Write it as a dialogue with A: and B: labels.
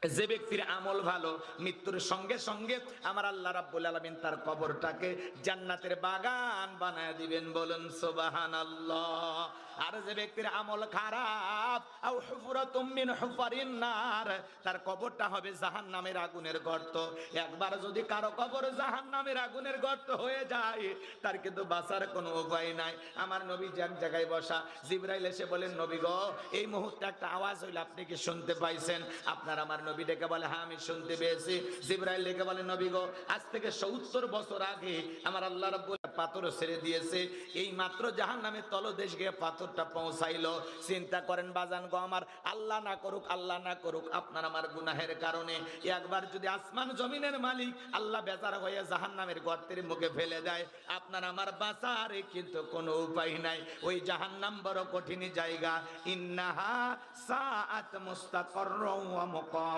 A: যে ব্যক্তির আমল ভালো, মৃত্যুর সঙ্গে সঙ্গে আমার আল্লাহ রাব্বুল আলামিন তার কবরটাকে জান্নাতের বাগান বানায় দিবেন, বলুন সুবহানাল্লাহ। আর যে ব্যক্তির আমল খারাপ, আও হুফরাতুম মিন হুফারিন নার, তার কবরটা হবে জাহান্নামের আগুনের গর্ত। একবার যদি কারো কবর জাহান্নামের আগুনের গর্ত হয়ে যায়, তার কিন্তু বাঁচার কোনো উপায় নাই। আমার নবী এক জায়গায় বসা, জিবরাইল এসে বলেন, নবী গো, এই মুহূর্তে একটা আওয়াজ হইল, আপনি কি শুনতে পাইছেন? আপনার আমার নবী ডেকে বলে, হ্যাঁ আমি শুনতে পেয়েছি। জিবরাইল ডেকে বলে, নবী গো, আজ থেকে ৭০ বছর আগে আমার আল্লাহ রাব্বুল পাথর ছেড়ে দিয়েছে, এই মাত্র জাহান্নামের তলদেশ গিয়ে পাথরটা পৌঁছাইলো। চিন্তা করেন বাজান গো আমার, আল্লাহ না করুক, আল্লাহ না করুক, আপনার আমার গুনাহের কারণে একবার যদি আসমান জমিনের মালিক আল্লাহ বেজার হয়ে জাহান্নামের গর্তের মুখে ফেলে দেয়, আপনার আমার বাঁচার কিন্তু কোনো উপায় নাই। ওই জাহান্নাম বড় কঠিন জায়গা। ইন্নাহা সাআত মুস্তাকাররাও ওয়া মুকাম,